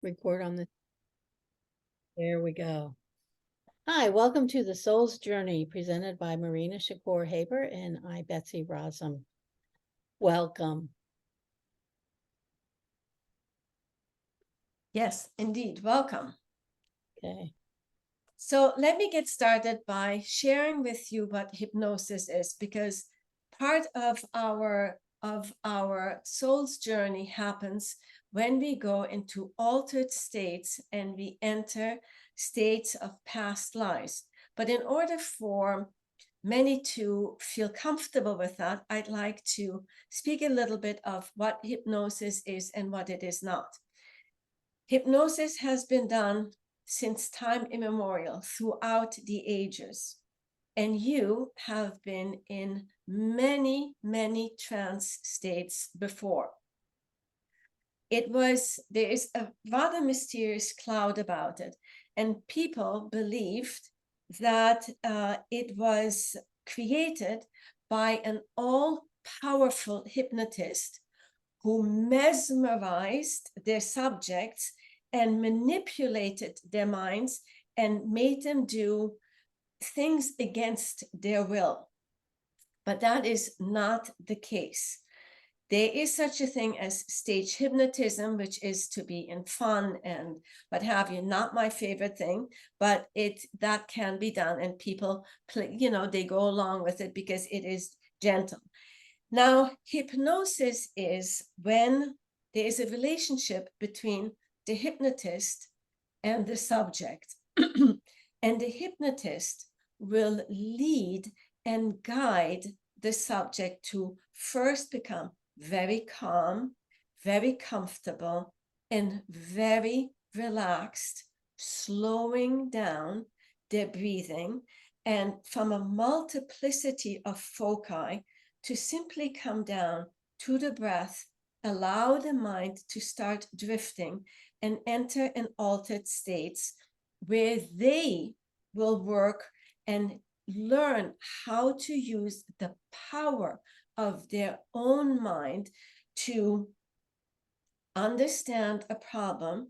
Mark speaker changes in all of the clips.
Speaker 1: record on the. There we go. Hi, welcome to The Soul's Journey, presented by Marina Shakur Haber and I, Betsy Rosum. Welcome.
Speaker 2: Yes, indeed. Welcome.
Speaker 1: Okay.
Speaker 2: So let me get started by sharing with you what hypnosis is, because part of our soul's journey happens when we go into altered states and we enter states of past lives. But in order for many to feel comfortable with that, I'd like to speak a little bit of what hypnosis is and what it is not. Hypnosis has been done since time immemorial, throughout the ages. And you have been in many, many trance states before. There is a rather mysterious cloud about it. And people believed that it was created by an all-powerful hypnotist who mesmerized their subjects and manipulated their minds and made them do things against their will. But that is not the case. There is such a thing as stage hypnotism, which is to be in fun and what have you. Not my favorite thing, but that can be done, and people play, they go along with it because it is gentle. Now, hypnosis is when there is a relationship between the hypnotist and the subject. And the hypnotist will lead and guide the subject to first become very calm, very comfortable, and very relaxed, slowing down their breathing, and from a multiplicity of foci, to simply come down to the breath, allow the mind to start drifting and enter in altered states where they will work and learn how to use the power of their own mind to understand a problem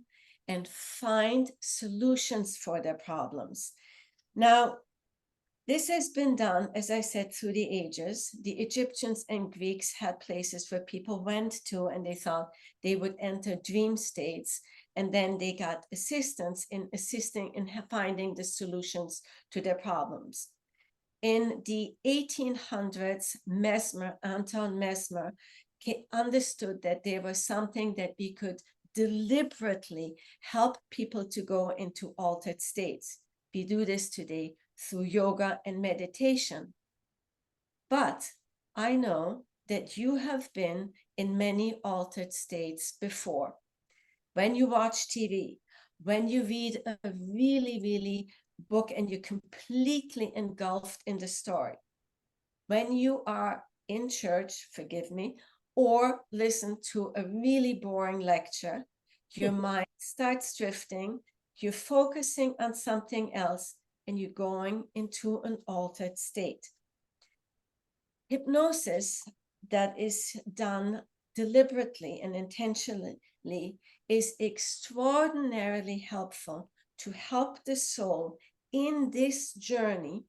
Speaker 2: and find solutions for their problems. Now, this has been done, as I said, through the ages. The Egyptians and Greeks had places where people went to and they thought they would enter dream states, and then they got assistance in assisting in finding the solutions to their problems. In the 1800s, Anton Mesmer, understood that there was something that we could deliberately help people to go into altered states. We do this today through yoga and meditation. But I know that you have been in many altered states before. When you watch TV, when you read a really, really book and you're completely engulfed in the story, when you are in church, forgive me, or listen to a really boring lecture, your mind starts drifting, you're focusing on something else, and you're going into an altered state. Hypnosis that is done deliberately and intentionally is extraordinarily helpful to help the soul in this journey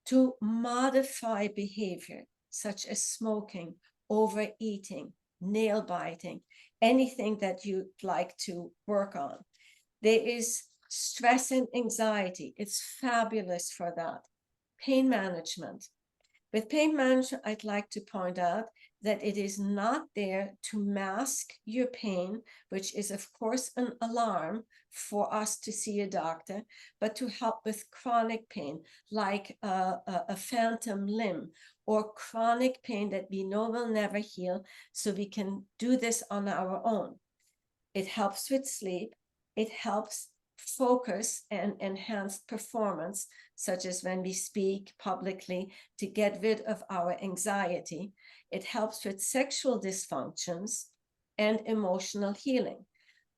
Speaker 2: to modify behavior such as smoking, overeating, nail biting, anything that you'd like to work on. There is stress and anxiety. It's fabulous for that. Pain management. With pain management, I'd like to point out that it is not there to mask your pain, which is, of course, an alarm for us to see a doctor, but to help with chronic pain, like a phantom limb, or chronic pain that we know will never heal, so we can do this on our own. It helps with sleep. It helps focus and enhance performance, such as when we speak publicly, to get rid of our anxiety. It helps with sexual dysfunctions and emotional healing.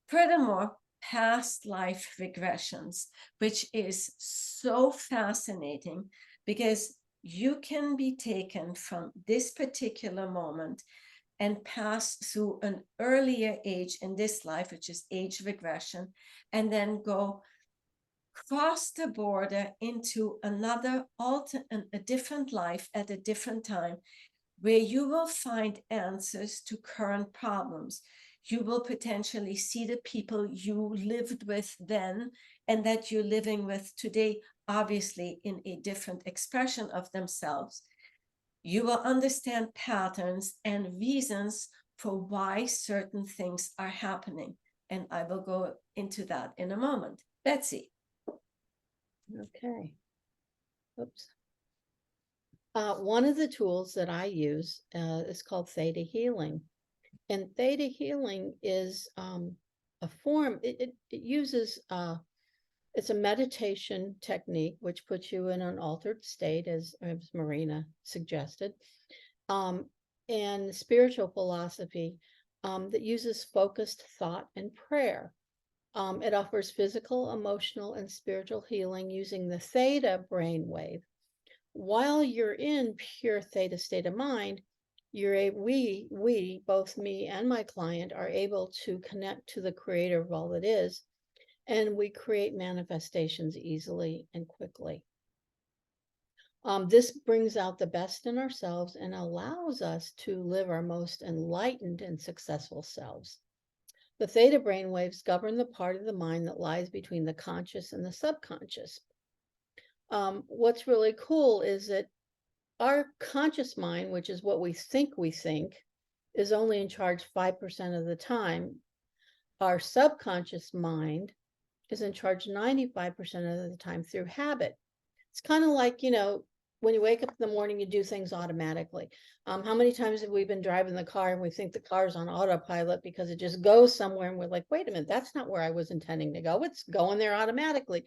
Speaker 2: Furthermore, past life regressions, which is so fascinating because you can be taken from this particular moment and pass through an earlier age in this life, which is age regression, and then go cross the border into another a different life at a different time, where you will find answers to current problems. You will potentially see the people you lived with then and that you're living with today, obviously in a different expression of themselves. You will understand patterns and reasons for why certain things are happening. And I will go into that in a moment. Betsy.
Speaker 1: Okay. Oops. One of the tools that I use is called theta healing. And theta healing is a form, it uses, it's a meditation technique, which puts you in an altered state, as Marina suggested, and spiritual philosophy that uses focused thought and prayer. It offers physical, emotional, and spiritual healing using the theta brainwave. While you're in pure theta state of mind, we, both me and my client, are able to connect to the creator of all that is, and we create manifestations easily and quickly. This brings out the best in ourselves and allows us to live our most enlightened and successful selves. The theta brainwaves govern the part of the mind that lies between the conscious and the subconscious. What's really cool is that our conscious mind, which is what we think, is only in charge 5% of the time. Our subconscious mind is in charge 95% of the time through habit. It's kind of like, when you wake up in the morning, you do things automatically. How many times have we been driving the car and we think the car's on autopilot because it just goes somewhere and we're like, wait a minute, that's not where I was intending to go. It's going there automatically.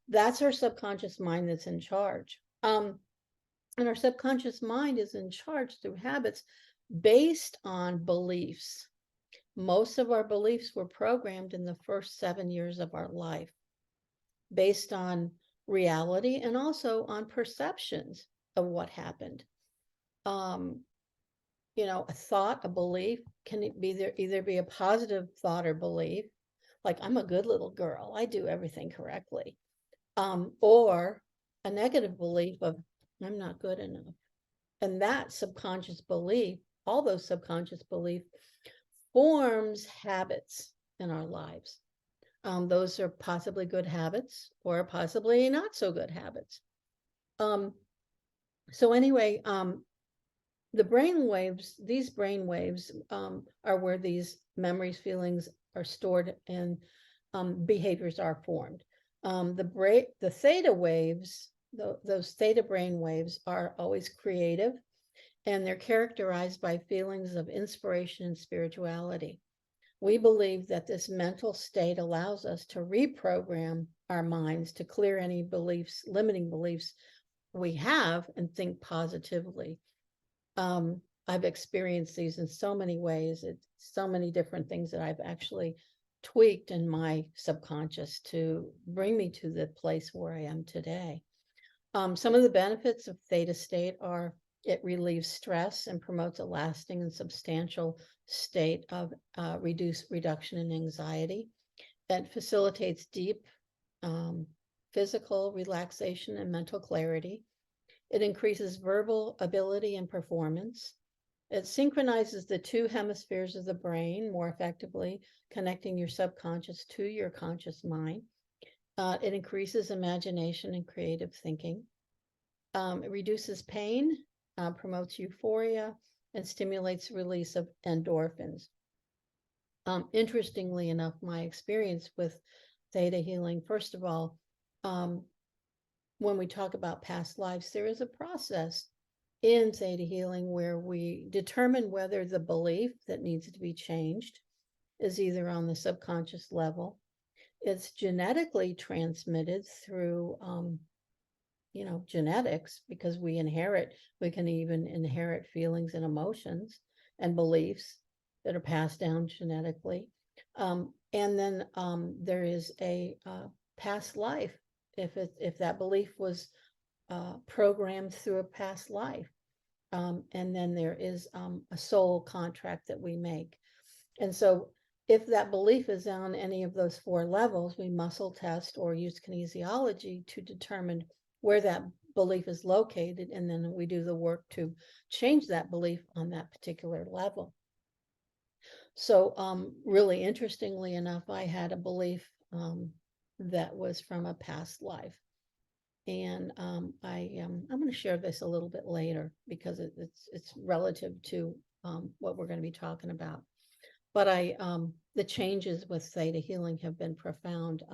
Speaker 1: That's our subconscious mind that's in charge. And our subconscious mind is in charge through habits based on beliefs. Most of our beliefs were programmed in the first 7 years of our life based on reality and also on perceptions of what happened. A thought, a belief can either be a positive thought or belief, like I'm a good little girl, I do everything correctly, or a negative belief of I'm not good enough. And that subconscious belief, all those subconscious beliefs, forms habits in our lives. Those are possibly good habits or possibly not so good habits. So anyway, the brain waves, these brain waves are where these memories, feelings are stored and behaviors are formed. The theta waves, those theta brain waves are always creative, and they're characterized by feelings of inspiration and spirituality. We believe that this mental state allows us to reprogram our minds to clear any beliefs, limiting beliefs we have, and think positively. I've experienced these in so many ways. It's so many different things that I've actually tweaked in my subconscious to bring me to the place where I am today. Some of the benefits of theta state are it relieves stress and promotes a lasting and substantial state of reduction in anxiety. It facilitates deep physical relaxation and mental clarity. It increases verbal ability and performance. It synchronizes the two hemispheres of the brain more effectively, connecting your subconscious to your conscious mind. It increases imagination and creative thinking. It reduces pain, promotes euphoria, and stimulates release of endorphins. Interestingly enough, my experience with theta healing, first of all, when we talk about past lives, there is a process in theta healing where we determine whether the belief that needs to be changed is either on the subconscious level, it's genetically transmitted through genetics, because we can even inherit feelings and emotions and beliefs that are passed down genetically. And then there is a past life, if that belief was programmed through a past life. and then there is a soul contract that we make. And so if that belief is on any of those 4 levels, we muscle test or use kinesiology to determine where that belief is located, and then we do the work to change that belief on that particular level. So really interestingly enough, I had a belief that was from a past life. And I'm going to share this a little bit later because it's relative to what we're going to be talking about. But the changes with theta healing have been profound,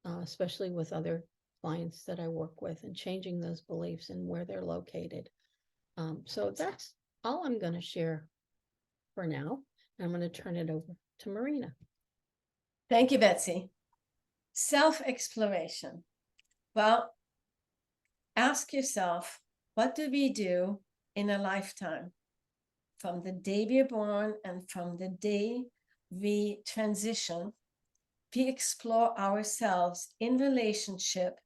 Speaker 1: especially with other clients that I work with, and changing those beliefs and where they're located. So that's all I'm going to share for now. I'm going to turn it over to Marina.
Speaker 2: Thank you, Betsy. Self-exploration. Well, ask yourself, what do we do in a lifetime? From the day we're born and from the day we transition, we explore ourselves in relationship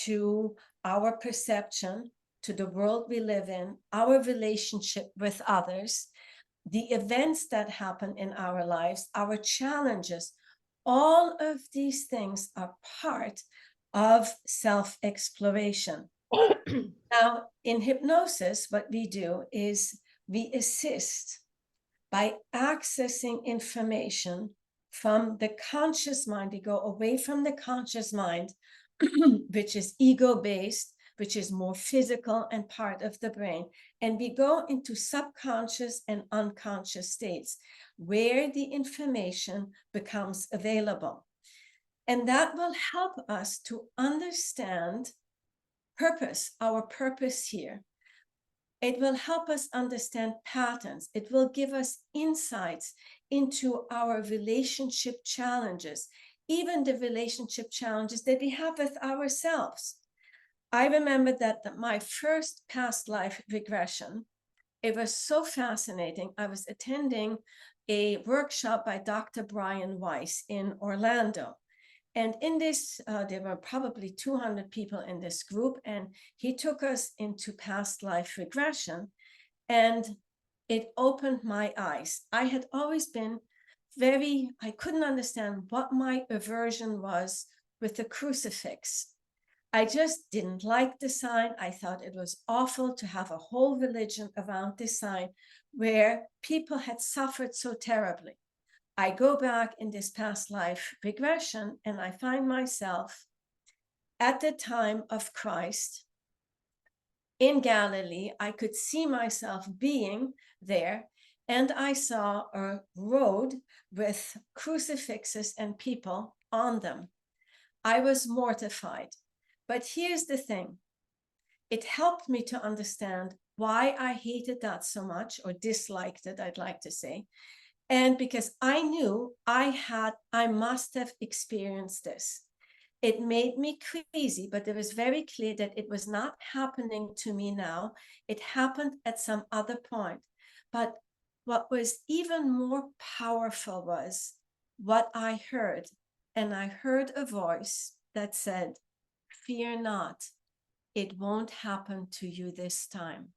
Speaker 2: to our perception, to the world we live in, our relationship with others, the events that happen in our lives, our challenges. All of these things are part of self-exploration. Now, in hypnosis, what we do is we assist by accessing information from the conscious mind. We go away from the conscious mind, which is ego-based, which is more physical and part of the brain. And we go into subconscious and unconscious states where the information becomes available. And that will help us to understand purpose, our purpose here. It will help us understand patterns. It will give us insights into our relationship challenges, even the relationship challenges that we have with ourselves. I remember that my first past life regression, it was so fascinating. I was attending a workshop by Dr. Brian Weiss in Orlando. And in this, there were probably 200 people in this group, and he took us into past life regression, and it opened my eyes. I had always been I couldn't understand what my aversion was with the crucifix. I just didn't like the sign. I thought it was awful to have a whole religion around this sign where people had suffered so terribly. I go back in this past life regression, and I find myself at the time of Christ in Galilee. I could see myself being there, and I saw a road with crucifixes and people on them. I was mortified. But here's the thing. It helped me to understand why I hated that so much, or disliked it, I'd like to say. And because I knew I must have experienced this. It made me crazy, but it was very clear that it was not happening to me now. It happened at some other point. But what was even more powerful was what I heard. And I heard a voice that said, "Fear not, it won't happen to you this time."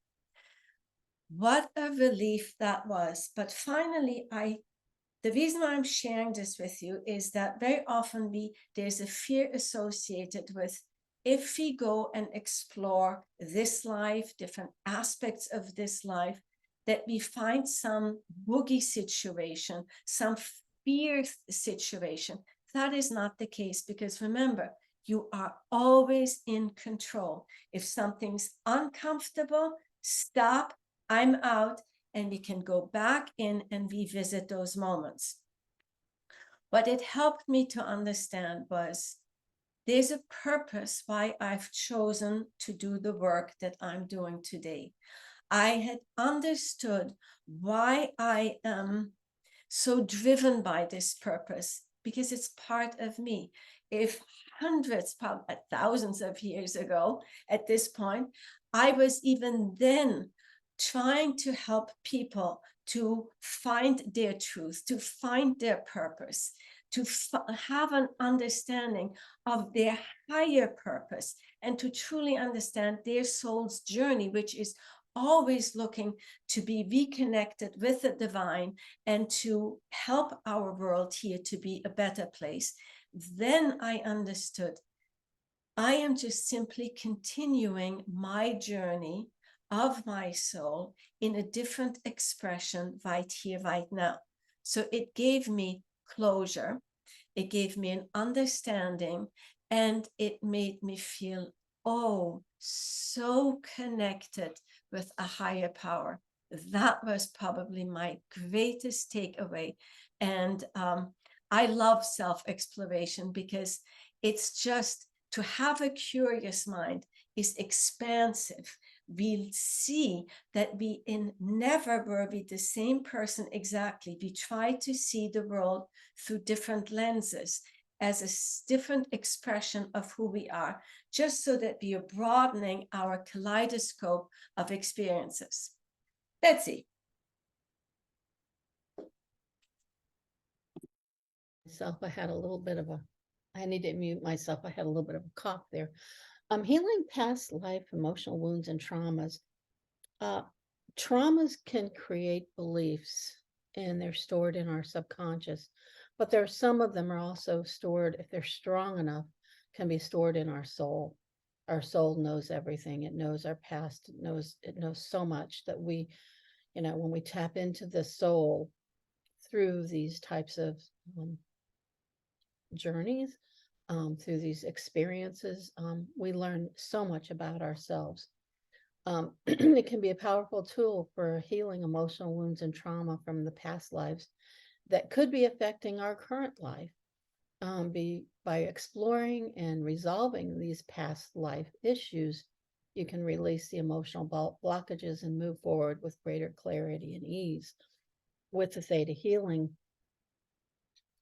Speaker 2: What a relief that was. But finally, the reason why I'm sharing this with you is that very often there's a fear associated with, if we go and explore this life, different aspects of this life, that we find some boogie situation, some fear situation. That is not the case, because remember, you are always in control. If something's uncomfortable, stop, I'm out, and we can go back in and revisit those moments. What it helped me to understand was there's a purpose why I've chosen to do the work that I'm doing today. I had understood why I am so driven by this purpose, because it's part of me. If hundreds, probably thousands of years ago at this point, I was even then trying to help people to find their truth, to find their purpose, to have an understanding of their higher purpose, and to truly understand their soul's journey, which is always looking to be reconnected with the divine and to help our world here to be a better place, then I understood I am just simply continuing my journey of my soul in a different expression right here, right now. So it gave me closure, it gave me an understanding, and it made me feel, oh, so connected with a higher power. That was probably my greatest takeaway. And I love self-exploration because it's just to have a curious mind is expansive. We see that we never will be the same person exactly. We try to see the world through different lenses as a different expression of who we are, just so that we are broadening our kaleidoscope of experiences. Betsy.
Speaker 1: I had a little bit of a, I need to mute myself. I had a little bit of a cough there. Healing past life emotional wounds and traumas. Traumas can create beliefs and they're stored in our subconscious, but there are some of them are also stored, if they're strong enough, can be stored in our soul. Our soul knows everything. It knows our past. It knows so much that we, when we tap into the soul through these types of journeys, through these experiences, we learn so much about ourselves. It can be a powerful tool for healing emotional wounds and trauma from the past lives that could be affecting our current life. By exploring and resolving these past life issues, you can release the emotional blockages and move forward with greater clarity and ease. With the theta healing,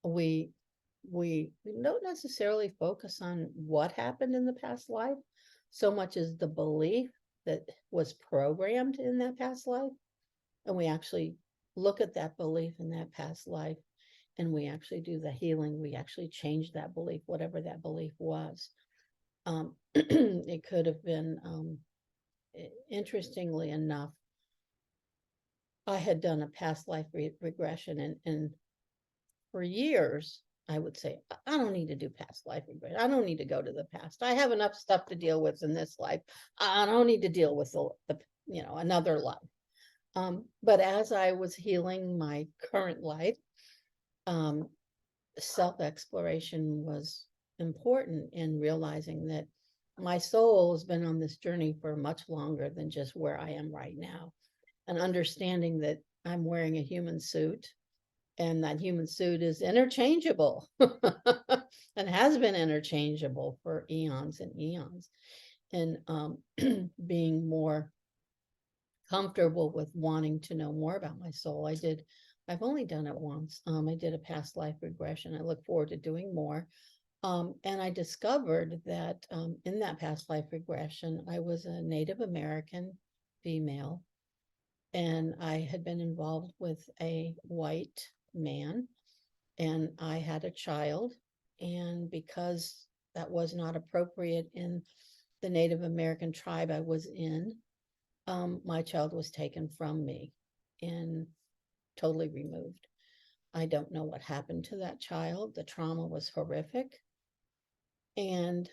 Speaker 1: we don't necessarily focus on what happened in the past life so much as the belief that was programmed in that past life, and we actually look at that belief in that past life and we actually do the healing. We actually change that belief, whatever that belief was. It could have been, interestingly enough, I had done a past life regression, and for years, I would say, I don't need to do past life regression. I don't need to go to the past. I have enough stuff to deal with in this life. I don't need to deal with the another life. But as I was healing my current life, self-exploration was important in realizing that my soul has been on this journey for much longer than just where I am right now, and understanding that I'm wearing a human suit and that human suit is interchangeable and has been interchangeable for eons and eons, and being more comfortable with wanting to know more about my soul. I've only done it once. I did a past life regression. I look forward to doing more. And I discovered that in that past life regression, I was a Native American female, and I had been involved with a white man, and I had a child. And because that was not appropriate in the Native American tribe I was in, my child was taken from me and totally removed. I don't know what happened to that child. The trauma was horrific. And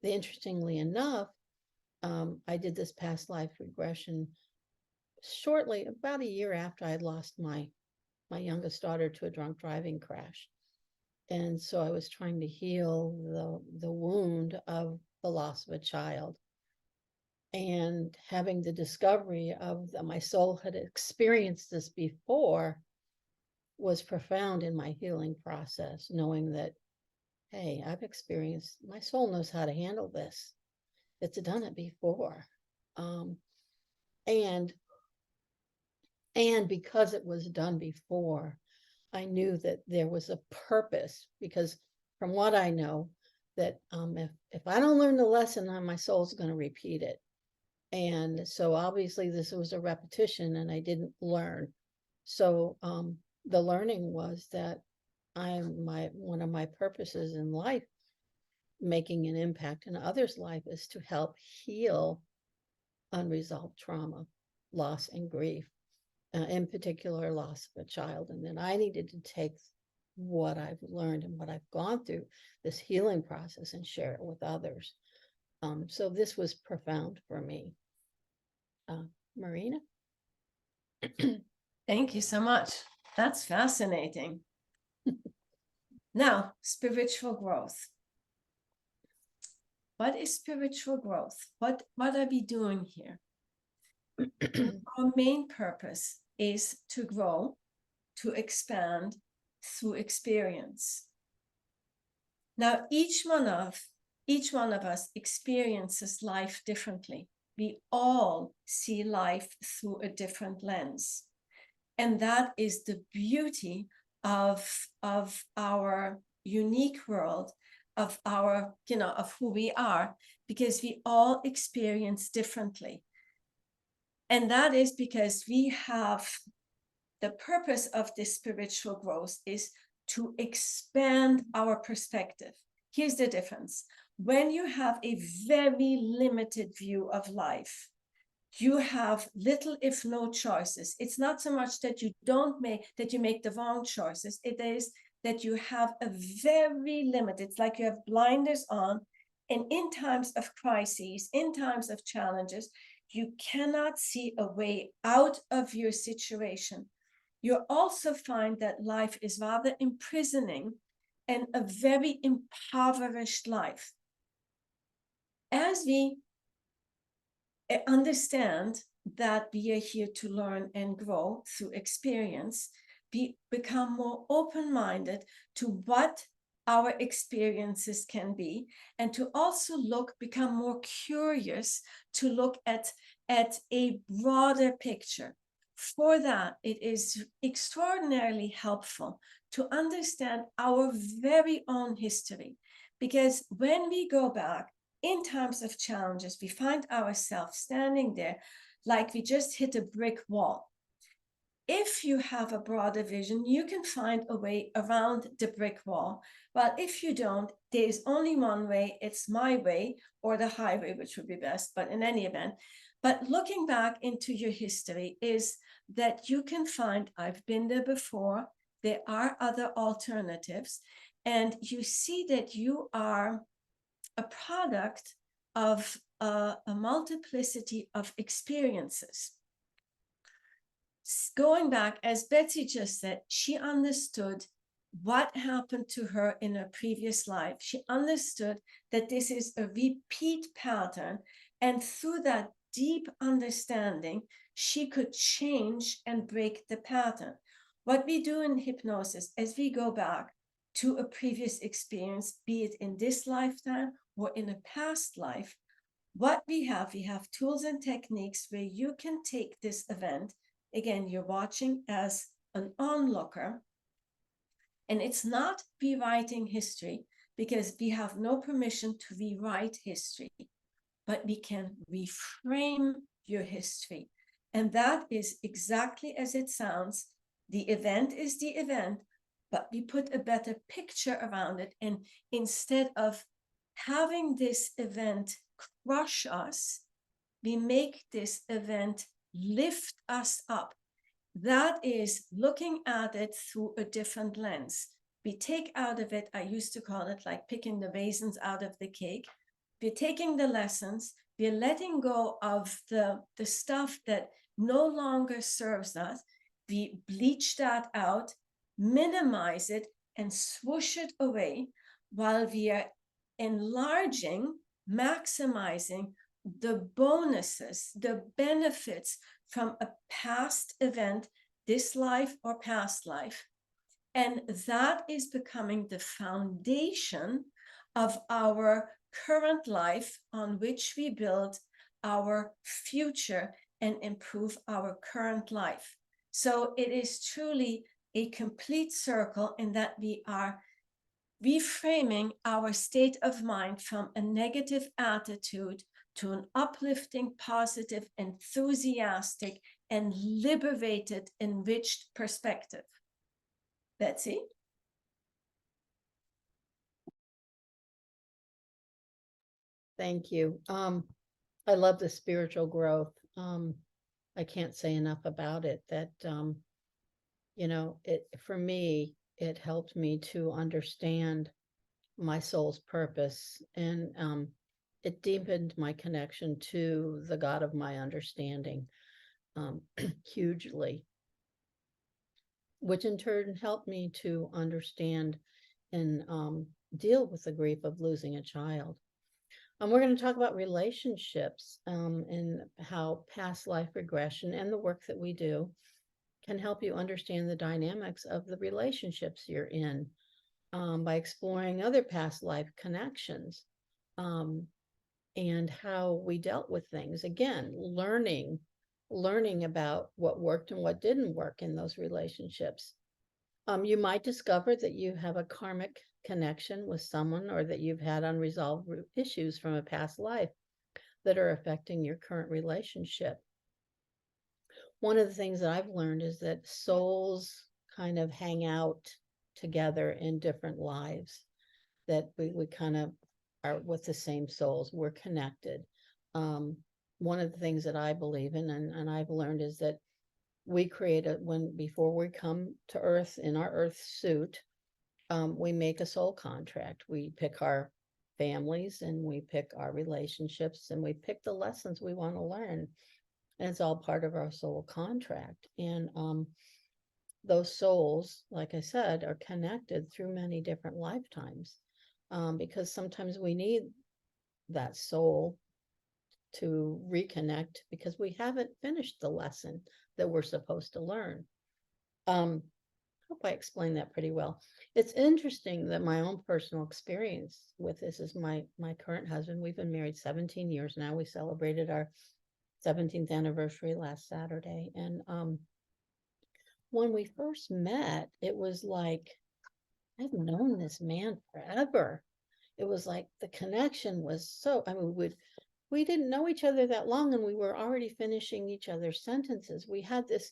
Speaker 1: interestingly enough, I did this past life regression shortly, about a year after I had lost my youngest daughter to a drunk driving crash. And so I was trying to heal the wound of the loss of a child. And having the discovery of that my soul had experienced this before was profound in my healing process, knowing that, hey, I've experienced, my soul knows how to handle this. It's done it before. Um, and because it was done before, I knew that there was a purpose, because from what I know, that if I don't learn the lesson, my soul's going to repeat it. And so obviously this was a repetition and I didn't learn. So the learning was that one of my purposes in life, making an impact in others' life, is to help heal unresolved trauma, loss, and grief, in particular, loss of a child. And then I needed to take what I've learned and what I've gone through, this healing process, and share it with others. So this was profound for me. Marina?
Speaker 2: Thank you so much. That's fascinating. Now, spiritual growth. What is spiritual growth? What are we doing here? Our main purpose is to grow, to expand through experience. Now, each one of us experiences life differently. We all see life through a different lens. And that is the beauty of our unique world, of our, of who we are, because we all experience differently. And that is because we have the purpose of this spiritual growth is to expand our perspective. Here's the difference. When you have a very limited view of life, you have little if no choices. It's not so much that you make the wrong choices. It is that you have a very limited, it's like you have blinders on, and in times of crises, in times of challenges, you cannot see a way out of your situation. You also find that life is rather imprisoning and a very impoverished life. As we understand that we are here to learn and grow through experience, we become more open-minded to what our experiences can be, and to also become more curious to look at a broader picture. For that, it is extraordinarily helpful to understand our very own history, because when we go back in times of challenges, we find ourselves standing there like we just hit a brick wall. If you have a broader vision, you can find a way around the brick wall. Well, if you don't, there's only one way. It's my way, or the highway, which would be best, but in any event. But looking back into your history is that you can find, I've been there before, there are other alternatives, and you see that you are a product of a multiplicity of experiences. Going back, as Betsy just said, she understood what happened to her in her previous life. She understood that this is a repeat pattern, and through that deep understanding, she could change and break the pattern. What we do in hypnosis, as we go back to a previous experience, be it in this lifetime or in a past life, what we have tools and techniques where you can take this event. Again, you're watching as an onlooker, and it's not rewriting history, because we have no permission to rewrite history, but we can reframe your history. And that is exactly as it sounds. The event is the event, but we put a better picture around it. And instead of having this event crush us, we make this event lift us up. That is looking at it through a different lens. We take out of it, I used to call it like picking the raisins out of the cake. We're taking the lessons, we're letting go of the stuff that no longer serves us. We bleach that out, minimize it, and swoosh it away, while we are enlarging, maximizing the bonuses, the benefits from a past event, this life or past life. And that is becoming the foundation of our current life, on which we build our future and improve our current life. So it is truly a complete circle, in that we are reframing our state of mind from a negative attitude to an uplifting, positive, enthusiastic, and liberated, enriched perspective. Betsy?
Speaker 1: Thank you. I love the spiritual growth. I can't say enough about it, that, it, for me, it helped me to understand my soul's purpose, and it deepened my connection to the God of my understanding, hugely, which in turn helped me to understand and deal with the grief of losing a child. We're going to talk about relationships, and how past life regression and the work that we do can help you understand the dynamics of the relationships you're in, by exploring other past life connections, um, and how we dealt with things. Again, learning about what worked and what didn't work in those relationships. You might discover that you have a karmic connection with someone, or that you've had unresolved issues from a past life that are affecting your current relationship. One of the things that I've learned is that souls kind of hang out together in different lives, that we kind of are with the same souls. We're connected. One of the things that I believe in, and I've learned, is that we create before we come to Earth in our Earth suit, we make a soul contract. We pick our families, and we pick our relationships, and we pick the lessons we want to learn. And it's all part of our soul contract. And those souls, like I said, are connected through many different lifetimes, because sometimes we need that soul to reconnect because we haven't finished the lesson that we're supposed to learn. Hope I explained that pretty well. It's interesting that my own personal experience with this is my current husband. We've been married 17 years now. We celebrated our 17th anniversary last Saturday. And when we first met, it was like, I've known this man forever. It was like the connection was so, I mean, we didn't know each other that long, and we were already finishing each other's sentences. We had this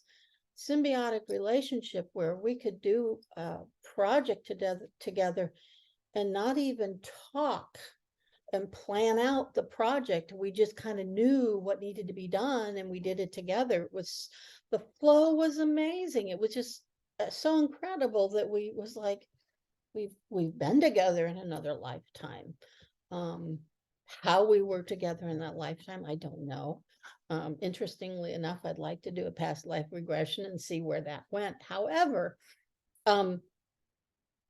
Speaker 1: symbiotic relationship where we could do a project together and not even talk and plan out the project. We just kind of knew what needed to be done, and we did it together. The flow was amazing. It was just so incredible that we was like, we've been together in another lifetime. How we were together in that lifetime, I don't know. Interestingly enough, I'd like to do a past life regression and see where that went. However,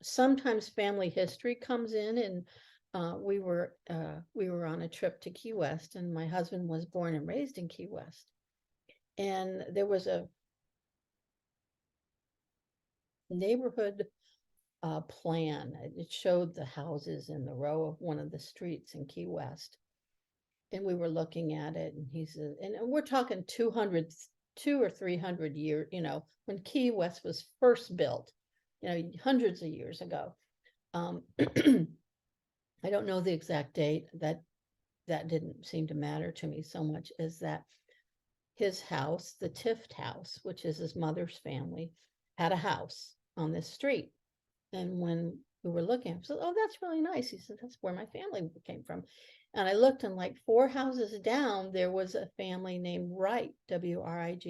Speaker 1: sometimes family history comes in, and we were on a trip to Key West, and my husband was born and raised in Key West, and there was a neighborhood plan. It showed the houses in the row of one of the streets in Key West, and we were looking at it, and he said, and we're talking 200 or 300 years, when Key West was first built, hundreds of years ago. I don't know the exact date. That didn't seem to matter to me so much as that his house, the Tift house, which is his mother's family, had a house on this street. And when we were looking, I said, "Oh, that's really nice." He said, "That's where my family came from." And I looked, and like 4 houses down, there was a family named Wright, Wright,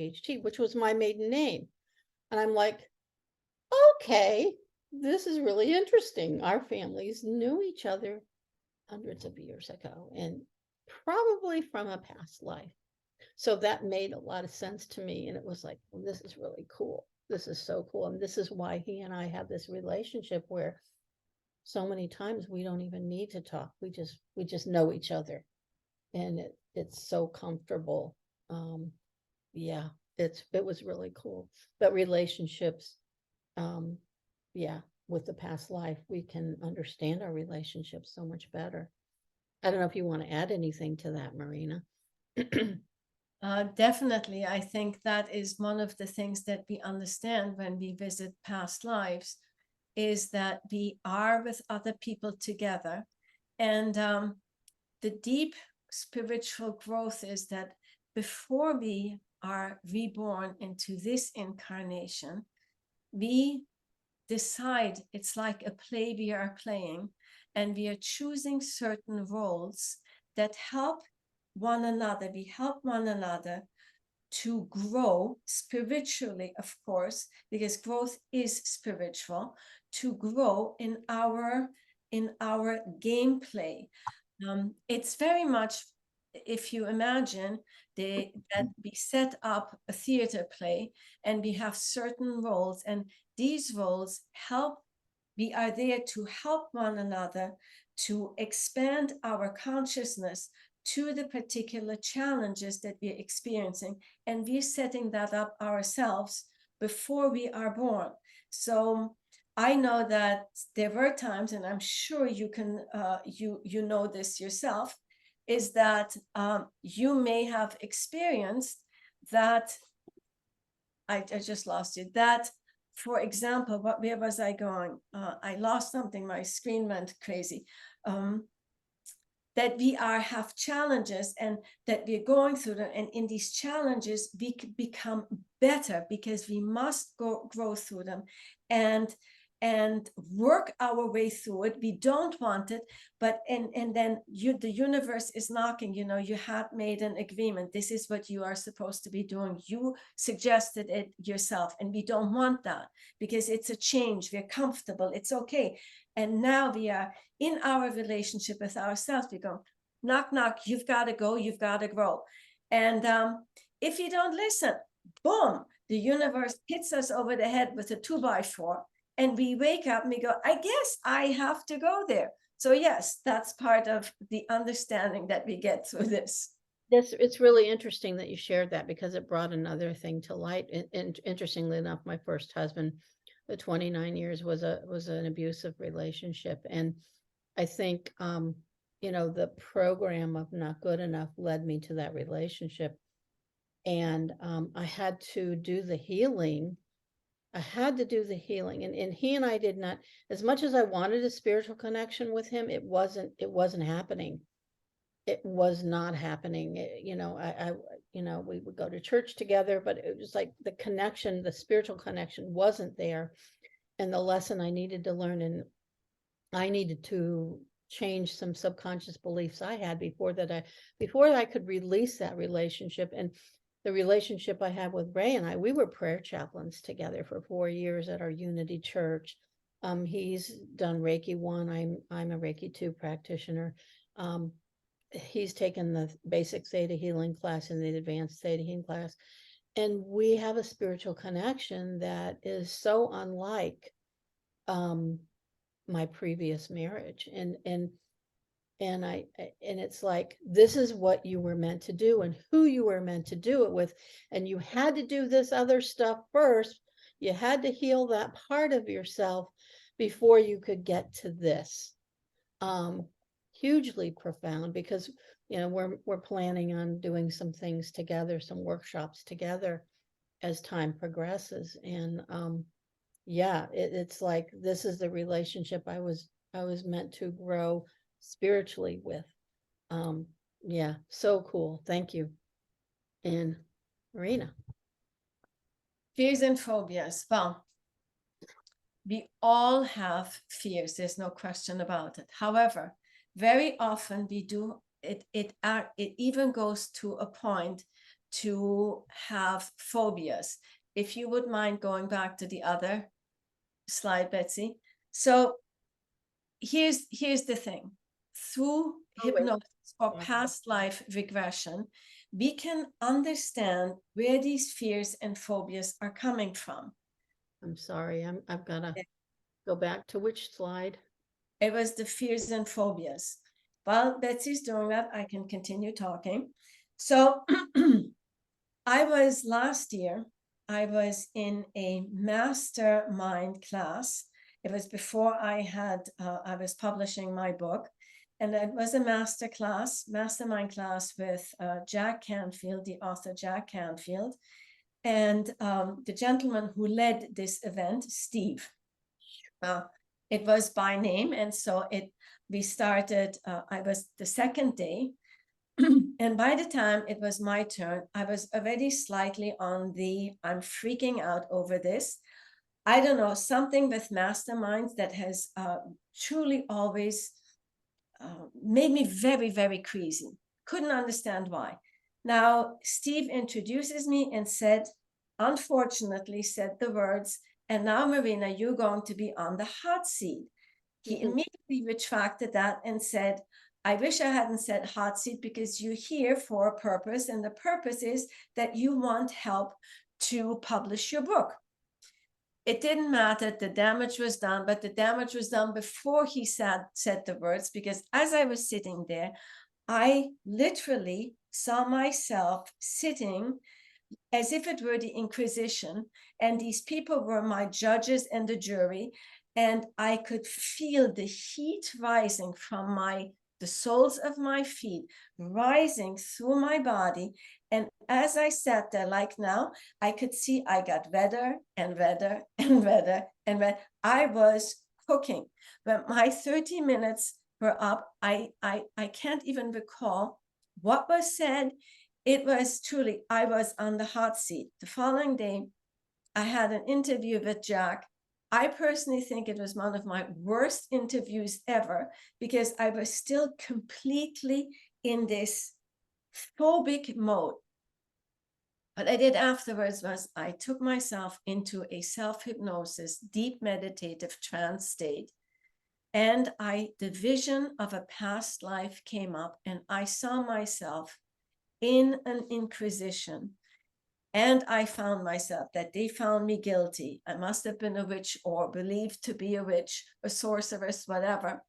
Speaker 1: which was my maiden name. And I'm like, okay, this is really interesting. Our families knew each other hundreds of years ago, and probably from a past life. So that made a lot of sense to me. And it was like, well, this is really cool. This is so cool. And this is why he and I have this relationship where so many times we don't even need to talk. We just know each other. And it's so comfortable. Yeah, it was really cool. But relationships, yeah, with the past life, we can understand our relationships so much better. I don't know if you want to add anything to that, Marina.
Speaker 2: Definitely. I think that is one of the things that we understand when we visit past lives, is that we are with other people together. And the deep spiritual growth is that before we are reborn into this incarnation, we decide, it's like a play we are playing, and we are choosing certain roles that help one another, we help one another to grow spiritually, of course, because growth is spiritual, to grow in our gameplay. It's very much, if you imagine that we set up a theater play and we have certain roles, and these roles help, we are there to help one another to expand our consciousness to the particular challenges that we're experiencing. And we're setting that up ourselves before we are born. So I know that there were times, and I'm sure you can, you know this yourself, is that you may have experienced that, I just lost you, that, for example, where was I going? I lost something, my screen went crazy. That we have challenges and that we're going through them. And in these challenges, we could become better because we must grow through them and work our way through it. We don't want it, but and then the universe is knocking, you had made an agreement. This is what you are supposed to be doing. You suggested it yourself, and we don't want that because it's a change. We're comfortable. It's okay. And now we are in our relationship with ourselves. We go, knock, knock, you've got to go, you've got to grow. And if you don't listen, boom, the universe hits us over the head with a 2x4. And we wake up and we go, I guess I have to go there. So yes, that's part of the understanding that we get through this.
Speaker 1: It's really interesting that you shared that, because it brought another thing to light. And interestingly enough, my first husband, the 29 years, was an abusive relationship. And I think, the program of not good enough led me to that relationship. And I had to do the healing. And he and I did not, as much as I wanted a spiritual connection with him, it wasn't happening. It was not happening. We would go to church together, but it was like the connection, the spiritual connection wasn't there. And the lesson I needed to learn, and I needed to change some subconscious beliefs I had before I could release that relationship. And the relationship I have with Ray and we were prayer chaplains together for 4 years at our Unity Church. He's done Reiki 1. I'm a Reiki 2 practitioner. He's taken the basic Theta healing class and the advanced Theta healing class. And we have a spiritual connection that is so unlike my previous marriage. And it's like, this is what you were meant to do and who you were meant to do it with. And you had to do this other stuff first. You had to heal that part of yourself before you could get to this. Hugely profound, because we're planning on doing some things together, some workshops together as time progresses. And it's like, this is the relationship I was meant to grow spiritually with. So cool. Thank you. And Marina.
Speaker 2: Fears and phobias. Well, we all have fears. There's no question about it. However, very often we do it. It even goes to a point to have phobias. If you would mind going back to the other slide, Betsy. So here's the thing. Through hypnosis or past life regression, we can understand where these fears and phobias are coming from.
Speaker 1: I'm sorry, I've got to go back to which slide?
Speaker 2: It was the fears and phobias. While Betsy's doing that, I can continue talking. So last year, I was in a mastermind class. It was before I was publishing my book. And it was a mastermind class with Jack Canfield, the author Jack Canfield, and the gentleman who led this event, Steve. It was by name, and so we started. I was the second day, and by the time it was my turn, I was already slightly on the I'm freaking out over this. I don't know, something with masterminds that has truly always made me very, very crazy. couldn't understand why. Now, Steve introduces me and said, unfortunately, said the words, and now, Marina, you're going to be on the hot seat. He immediately retracted that and said, I wish I hadn't said hot seat, because you're here for a purpose, and the purpose is that you want help to publish your book. It didn't matter. The damage was done, but the damage was done before he said the words, because as I was sitting there, I literally saw myself sitting as if it were the Inquisition, and these people were my judges and the jury, and I could feel the heat rising from the soles of my feet, rising through my body. And as I sat there, like now, I could see I got redder and redder and redder and red. I was cooking. When my 30 minutes were up, I can't even recall what was said. It was truly, I was on the hot seat. The following day, I had an interview with Jack. I personally think it was one of my worst interviews ever, because I was still completely in this phobic mode. What I did afterwards was I took myself into a self-hypnosis, deep meditative trance state. And the vision of a past life came up, and I saw myself in an inquisition. And I found myself that they found me guilty. I must have been a witch, or believed to be a witch, a sorceress, whatever.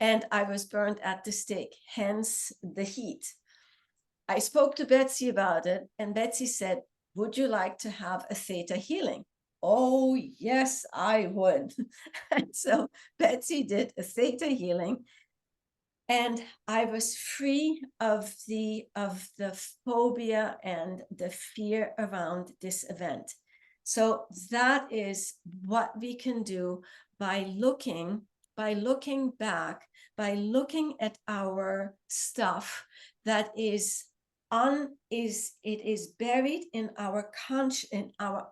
Speaker 2: And I was burned at the stake, hence the heat. I spoke to Betsy about it, and Betsy said, would you like to have a theta healing? Oh, yes, I would. And so Betsy did a theta healing, and I was free of the phobia and the fear around this event. So that is what we can do by looking back, by looking at our stuff that is buried in our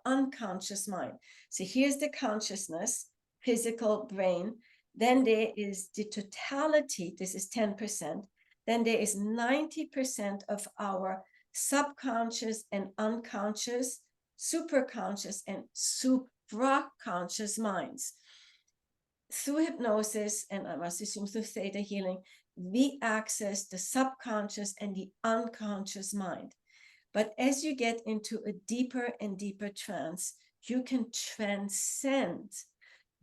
Speaker 2: unconscious mind. So here's the consciousness, physical brain. Then there is the totality, this is 10%. Then there is 90% of our subconscious and unconscious, superconscious and supraconscious minds. Through hypnosis, and I must assume through theta healing, we access the subconscious and the unconscious mind. But as you get into a deeper and deeper trance, you can transcend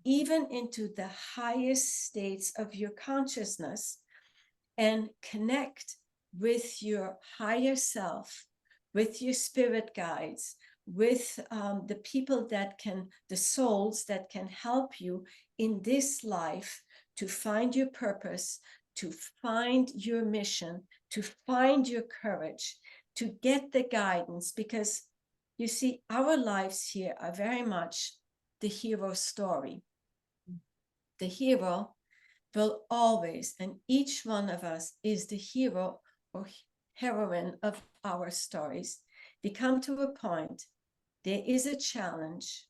Speaker 2: even into the highest states of your consciousness and connect with your higher self, with your spirit guides, with the people the souls that can help you in this life to find your purpose, to find your mission, to find your courage, to get the guidance. Because you see, our lives here are very much the hero story. The hero will always, and each one of us is the hero or heroine of our stories. We come to a point, there is a challenge,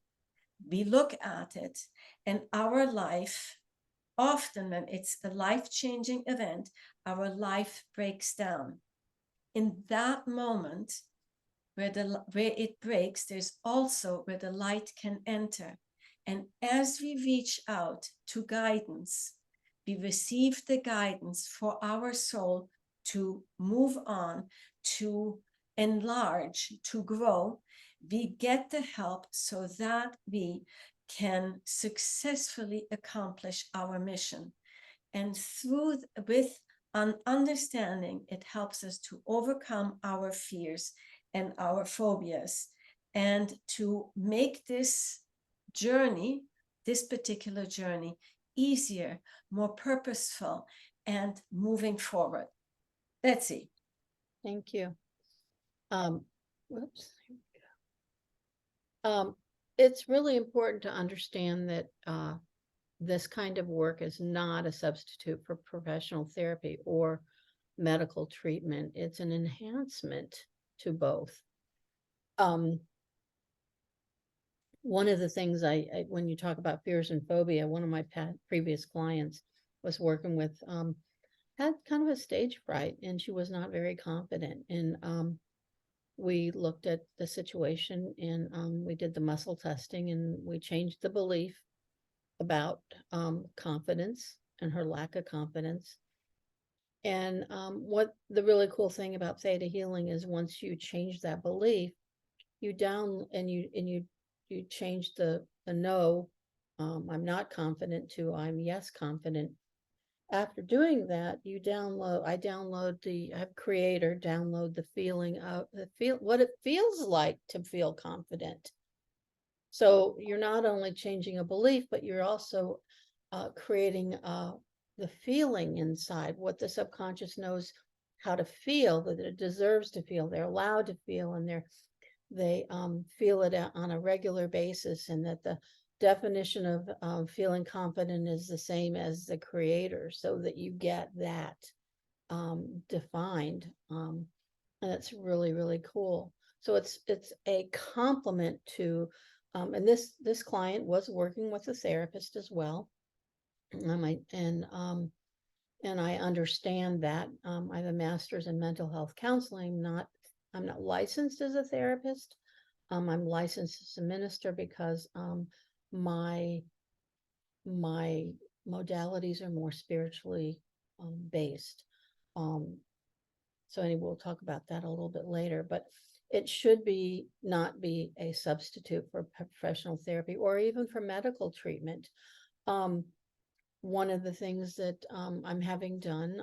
Speaker 2: we look at it, and our life, often when it's a life-changing event, our life breaks down. In that moment where it breaks, there's also where the light can enter. And as we reach out to guidance, we receive the guidance for our soul to move on, to enlarge, to grow. We get the help so that we can successfully accomplish our mission. And with an understanding, it helps us to overcome our fears and our phobias, and to make this journey, this particular journey, easier, more purposeful, and moving forward. Betsy.
Speaker 1: Thank you. Whoops. It's really important to understand that this kind of work is not a substitute for professional therapy or medical treatment. It's an enhancement to both. One of the things when you talk about fears and phobia, one of my previous clients was working with had kind of a stage fright, and she was not very confident. And we looked at the situation, and we did the muscle testing, and we changed the belief about confidence and her lack of confidence. And what the really cool thing about theta healing is, once you change that belief, you down and you change the no, I'm not confident, to I'm yes confident. After doing that, I have Creator download the feeling of what it feels like to feel confident. So you're not only changing a belief, but you're also creating the feeling inside, what the subconscious knows how to feel, that it deserves to feel, they're allowed to feel, and they feel it on a regular basis, and that the definition of feeling confident is the same as the Creator, so that you get that defined. And it's really, really cool. So it's a complement to, and this client was working with a therapist as well. And I understand that. I have a master's in mental health counseling. I'm not licensed as a therapist. I'm licensed as a minister because my my modalities are more spiritually based. So anyway, we'll talk about that a little bit later, but it should not be a substitute for professional therapy or even for medical treatment. One of the things that I'm having done,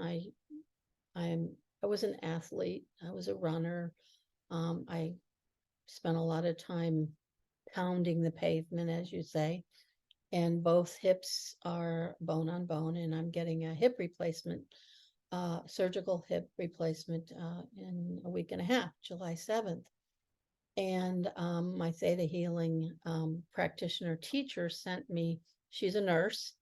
Speaker 1: I was an athlete, I was a runner. I spent a lot of time pounding the pavement, as you say, and both hips are bone on bone, and I'm getting a hip replacement, surgical hip replacement in a week and a half, July 7th. And my Theta Healing practitioner teacher sent me, she's a nurse,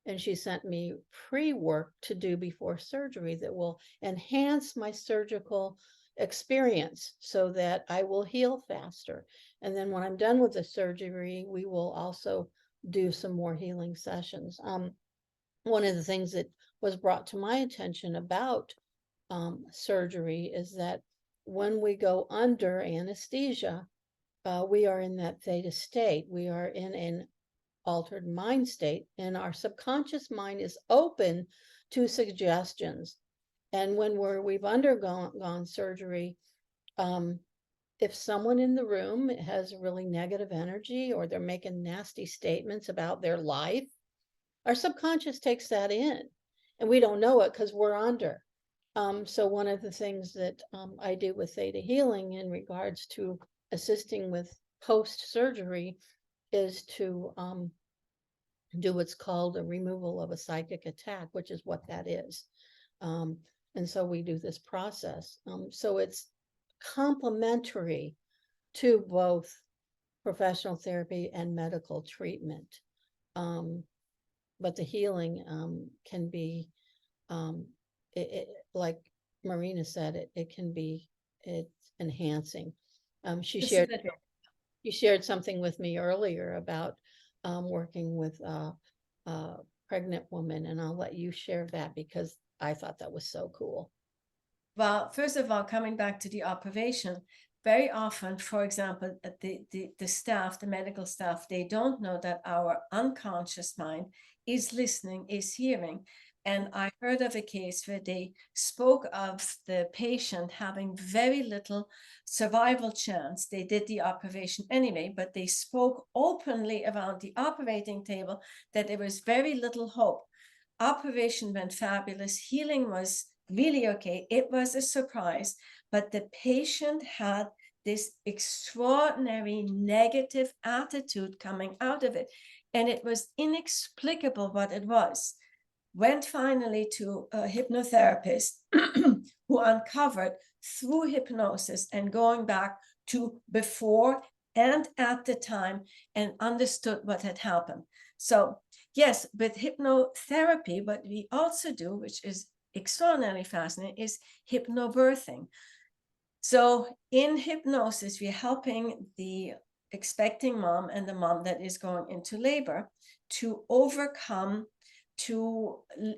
Speaker 1: and she sent me pre-work to do before surgery that will enhance my surgical experience so that I will heal faster. And then when I'm done with the surgery, we will also do some more healing sessions. One of the things that was brought to my attention about surgery is that when we go under anesthesia, we are in that theta state. We are in an altered mind state, and our subconscious mind is open to suggestions. And when we've undergone surgery, if someone in the room has really negative energy, or they're making nasty statements about their life, our subconscious takes that in, and we don't know it because we're under. So one of the things that I do with Theta Healing in regards to assisting with post-surgery is to do what's called a removal of a psychic attack, which is what that is. And so we do this process. So it's complementary to both professional therapy and medical treatment. But the healing can be, like Marina said, it's enhancing. She shared something with me earlier about working with a pregnant woman, and I'll let you share that because I thought that was so cool.
Speaker 2: Well, first of all, coming back to the observation, very often, for example, the staff, the medical staff, they don't know that our unconscious mind is listening, is hearing. And I heard of a case where they spoke of the patient having very little survival chance. They did the operation anyway, but they spoke openly around the operating table that there was very little hope. Operation went fabulous. Healing was really okay. It was a surprise, but the patient had this extraordinary negative attitude coming out of it. And it was inexplicable what it was. Went finally to a hypnotherapist who uncovered through hypnosis and going back to before and at the time and understood what had happened. So yes, with hypnotherapy, what we also do, which is extraordinarily fascinating, is hypnobirthing. So in hypnosis, we're helping the expecting mom and the mom that is going into labor to overcome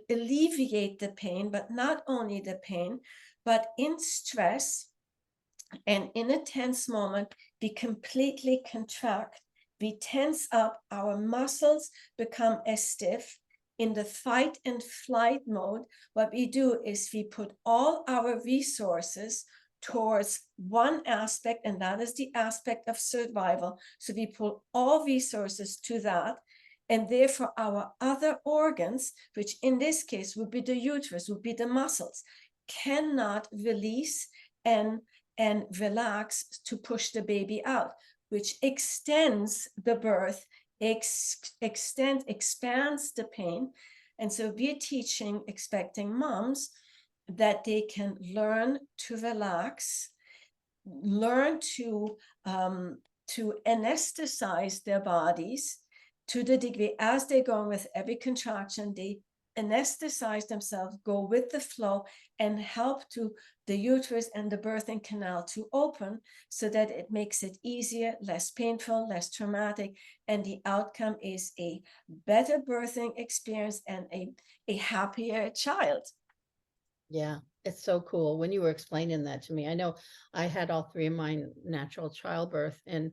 Speaker 2: alleviate the pain, but not only the pain, but in stress and in a tense moment, we completely contract. We tense up, our muscles become as stiff. In the fight and flight mode, what we do is we put all our resources towards one aspect, and that is the aspect of survival. So we pull all resources to that. And therefore, our other organs, which in this case would be the uterus, would be the muscles, cannot release and relax to push the baby out, which extends the birth, expands the pain. And so we're teaching expecting moms that they can learn to relax, learn to anesthetize their bodies to the degree as they go with every contraction, they anesthetize themselves, go with the flow, and help to the uterus and the birthing canal to open so that it makes it easier, less painful, less traumatic, and the outcome is a better birthing experience and a happier child.
Speaker 1: Yeah, it's so cool. When you were explaining that to me, I know I had all three of mine natural childbirth, and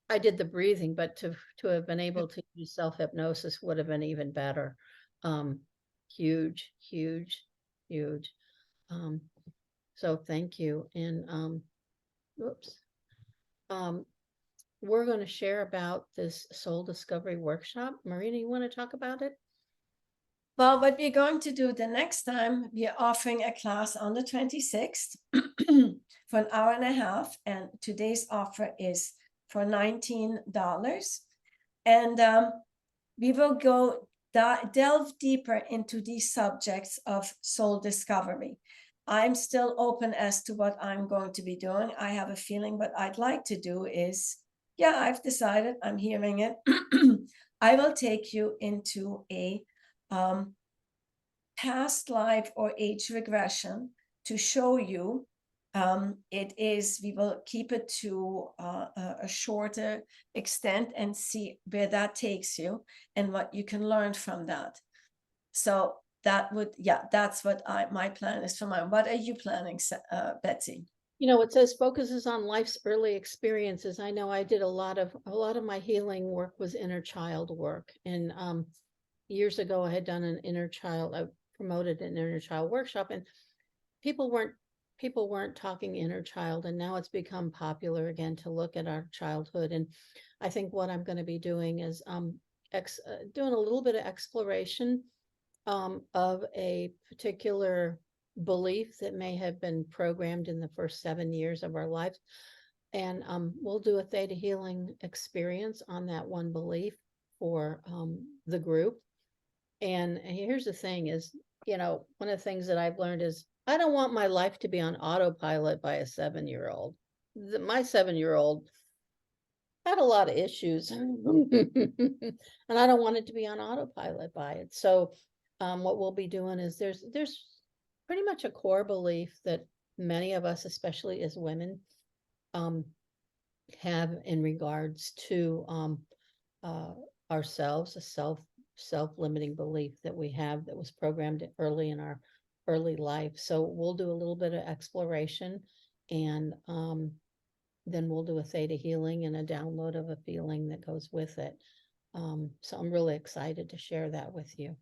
Speaker 1: I did the breathing, but to have been able to use self-hypnosis would have been even better. Um, huge, huge, huge. Um, so thank you. And whoops. Um, we're going to share about this soul discovery workshop. Marina, you want to talk about it?
Speaker 2: Well, what we're going to do the next time, we are offering a class on the 26th for an hour and a half. And today's offer is for $19. And we will go delve deeper into these subjects of soul discovery. I'm still open as to what I'm going to be doing. I have a feeling what I'd like to do is, yeah, I've decided, I'm hearing it. I will take you into a past life or age regression to show you. We will keep it to a shorter extent and see where that takes you and what you can learn from that. So that's what my plan is for mine. What are you planning, Betsy?
Speaker 1: You know, it says focuses on life's early experiences. I know I did a lot of my healing work was inner child work. And years ago I had done I promoted an inner child workshop, and people weren't talking inner child, and now it's become popular again to look at our childhood. And I think what I'm going to be doing is doing a little bit of exploration of a particular belief that may have been programmed in the first 7 years of our life. And we'll do a theta healing experience on that one belief for the group. And here's the thing is, you know, one of the things that I've learned is I don't want my life to be on autopilot by a 7-year-old. My 7-year-old had a lot of issues and I don't want it to be on autopilot by it. So what we'll be doing is there's pretty much a core belief that many of us, especially as women, have in regards to ourselves, a self-limiting belief that we have that was programmed early in our early life. So we'll do a little bit of exploration, and then we'll do a theta healing and a download of a feeling that goes with it. So I'm really excited to share that with you.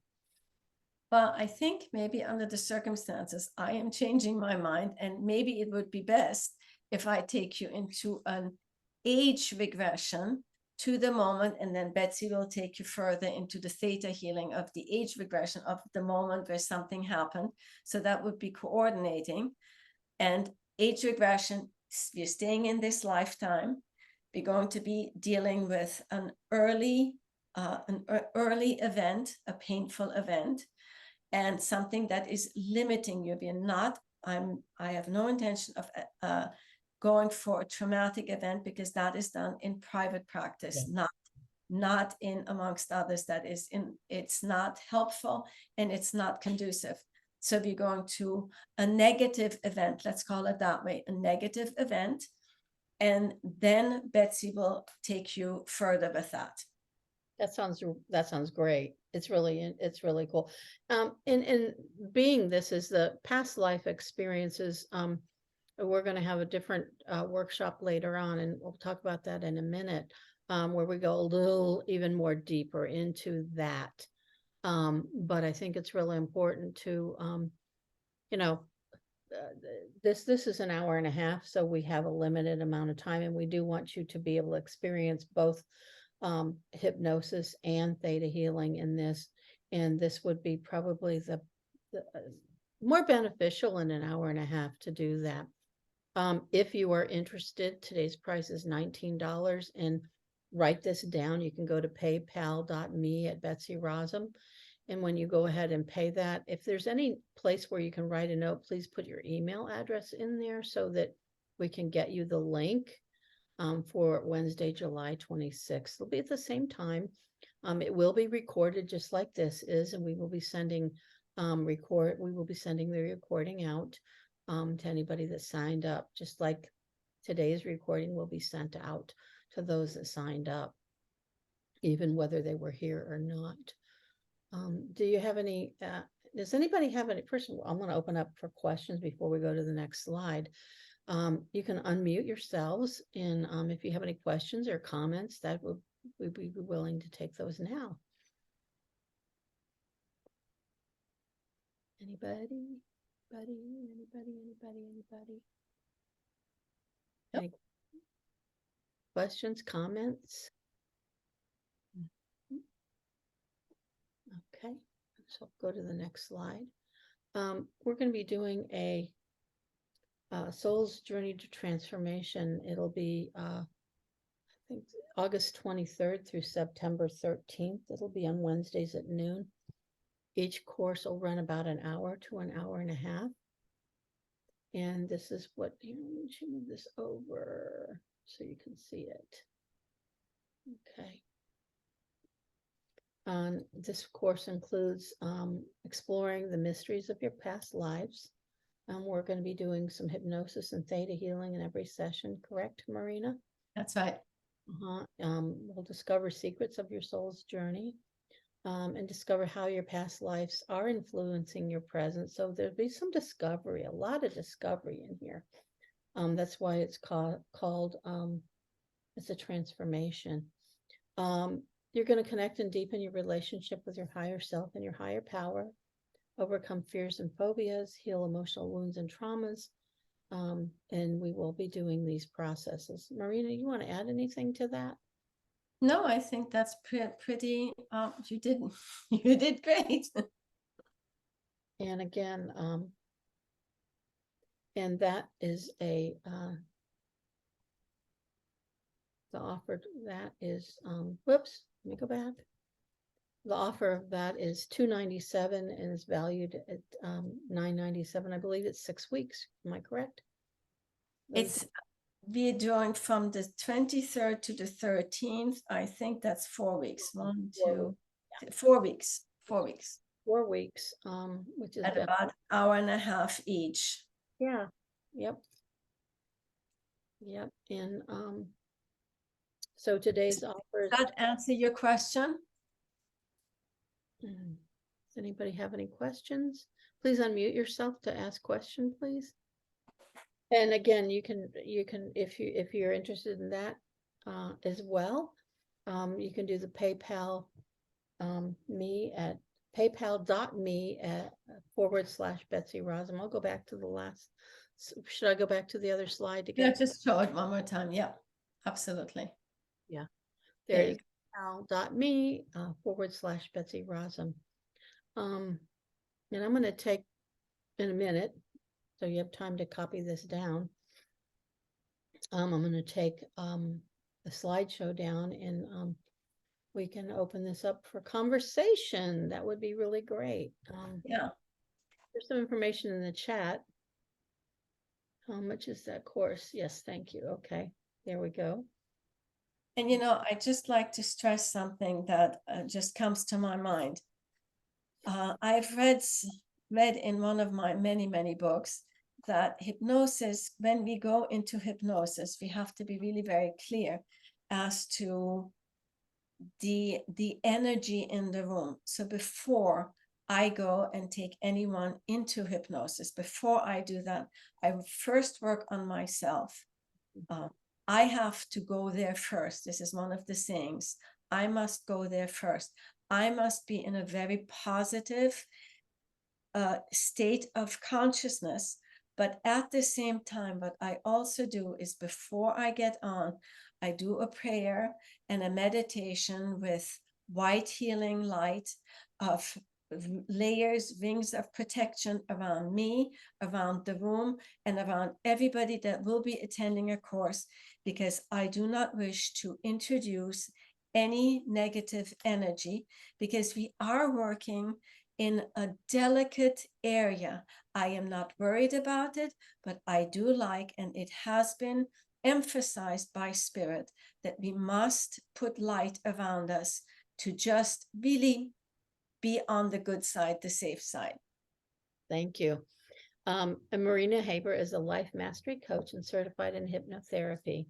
Speaker 2: Well, I think maybe under the circumstances, I am changing my mind, and maybe it would be best if I take you into an age regression to the moment, and then Betsy will take you further into the theta healing of the age regression of the moment where something happened. So that would be coordinating. And age regression, we're staying in this lifetime. We're going to be dealing with an early event, a painful event, and something that is limiting you. I have no intention of going for a traumatic event, because that is done in private practice, not in amongst others. It's not helpful and it's not conducive. So we're going to a negative event, let's call it that way, a negative event. And then Betsy will take you further with that.
Speaker 1: That sounds great. It's really cool. And being this is the past life experiences, we're going to have a different workshop later on, and we'll talk about that in a minute, where we go a little even more deeper into that. But I think it's really important to, you know, this is an hour and a half, so we have a limited amount of time, and we do want you to be able to experience both hypnosis and theta healing in this. And this would be probably the more beneficial in an hour and a half to do that. If you are interested, today's price is $19, and write this down. You can go to paypal.me@Betsy and when you go ahead and pay that, if there's any place where you can write a note, please put your email address in there so that we can get you the link for Wednesday, July 26th. It'll be at the same time. It will be recorded just like this is, and we will be sending we will be sending the recording out to anybody that signed up, just like today's recording will be sent out to those that signed up, even whether they were here or not. Do you have any, does anybody have any, first of all, I'm going to open up for questions before we go to the next slide. You can unmute yourselves, and if you have any questions or comments, we'd be willing to take those now. Anybody? Anybody? Any questions, comments? Okay, so go to the next slide. We're going to be doing a Soul's Journey to Transformation. It'll be, I think, August 23rd through September 13th. It'll be on Wednesdays at noon. Each course will run about an hour to an hour and a half. And this is what, let me move this over so you can see it. Okay. This course includes exploring the mysteries of your past lives. We're going to be doing some hypnosis and theta healing in every session, correct, Marina?
Speaker 2: That's right.
Speaker 1: We'll discover secrets of your soul's journey and discover how your past lives are influencing your present. So there'll be some discovery, a lot of discovery in here. That's why it's called it's a transformation. You're going to connect and deepen your relationship with your higher self and your higher power, overcome fears and phobias, heal emotional wounds and traumas, and we will be doing these processes. Marina, you want to add anything to that?
Speaker 2: No, I think that's pretty, you did great.
Speaker 1: And again, and that is the offer that is, whoops, let me go back. The offer of that is $297 and is valued at $997. I believe it's 6 weeks. Am I correct?
Speaker 2: We're doing from the 23rd to the 13th. I think that's 4 weeks. 4 weeks. 4 weeks.
Speaker 1: 4 weeks, which is
Speaker 2: at about an hour and a half each.
Speaker 1: Yeah. Yep. And so today's offer.
Speaker 2: Does that answer your question?
Speaker 1: Does anybody have any questions? Please unmute yourself to ask question, please. And again, you can if you're interested in that as well, you can do the PayPal me at paypal.me/Betsy Rossum. I'll go back to the last. Should I go back to the other slide again?
Speaker 2: Yeah, just show it one more time. Yeah, absolutely.
Speaker 1: Yeah, there is paypal.me/Betsy Rossum. And I'm going to take in a minute, so you have time to copy this down. I'm going to take the slideshow down, and we can open this up for conversation. That would be really great.
Speaker 2: Yeah.
Speaker 1: There's some information in the chat. How much is that course? Yes, thank you. Okay, there we go.
Speaker 2: And I just like to stress something that just comes to my mind. I've read in one of my many books that hypnosis, when we go into hypnosis, we have to be really very clear as to the energy in the room. So before I go and take anyone into hypnosis, before I do that, I first work on myself. I have to go there first. This is one of the sayings. I must go there first. I must be in a very positive state of consciousness. But at the same time, what I also do is before I get on, I do a prayer and a meditation with white healing light of layers, rings of protection around me, around the room, and around everybody that will be attending a course, because I do not wish to introduce any negative energy, because we are working in a delicate area. I am not worried about it, but I do like, and it has been emphasized by Spirit, that we must put light around us to just really be on the good side, the safe side.
Speaker 1: Thank you. And Marina Haber is a life mastery coach and certified in hypnotherapy.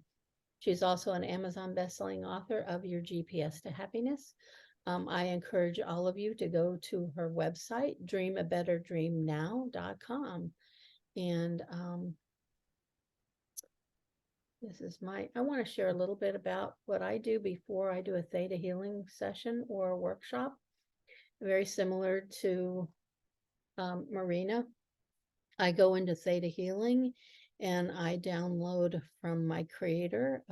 Speaker 1: She's also an Amazon bestselling author of Your GPS to Happiness. I encourage all of you to go to her website, dreamabetterdreamnow.com. And this is I want to share a little bit about what I do before I do a theta healing session or a workshop. Very similar to Marina. I go into theta healing and I download from my creator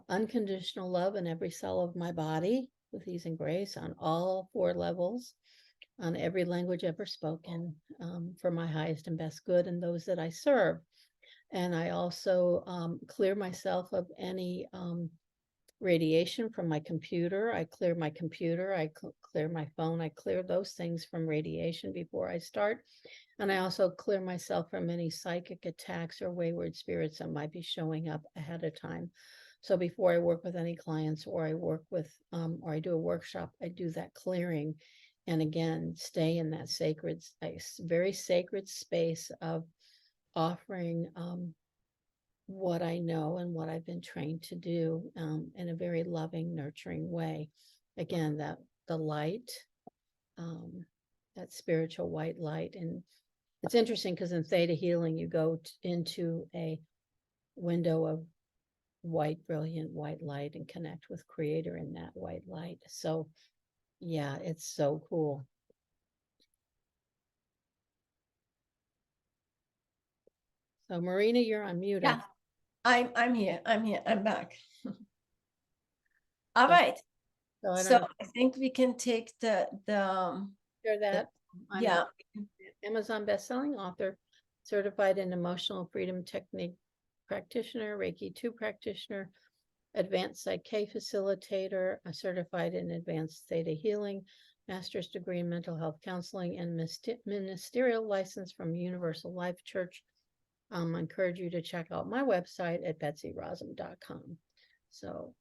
Speaker 1: unconditional love in every cell of my body with ease and grace on all 4 levels, on every language ever spoken, for my highest and best good and those that I serve. And I also clear myself of any radiation from my computer. I clear my computer, I clear my phone, I clear those things from radiation before I start. And I also clear myself from any psychic attacks or wayward spirits that might be showing up ahead of time. So before I work with any clients or I work with, or I do a workshop, I do that clearing. And again, stay in that sacred, very sacred space of offering what I know and what I've been trained to do in a very loving, nurturing way. Again, that the light, that spiritual white light. And it's interesting because in theta healing, you go into a window of white, brilliant white light and connect with Creator in that white light. So yeah, it's so cool. So Marina, you're unmuted.
Speaker 2: Yeah, I'm here. I'm back. All
Speaker 1: So,
Speaker 2: right.
Speaker 1: so I
Speaker 2: So
Speaker 1: don't
Speaker 2: I think we can take
Speaker 1: share that. I'm
Speaker 2: yeah.
Speaker 1: an Amazon bestselling author, certified in emotional freedom technique practitioner, Reiki 2 practitioner, advanced Psyche facilitator, a certified in advanced theta healing, master's degree in mental health counseling, and ministerial license from Universal Life Church. I encourage you to check out my website at betsyrosum.com. So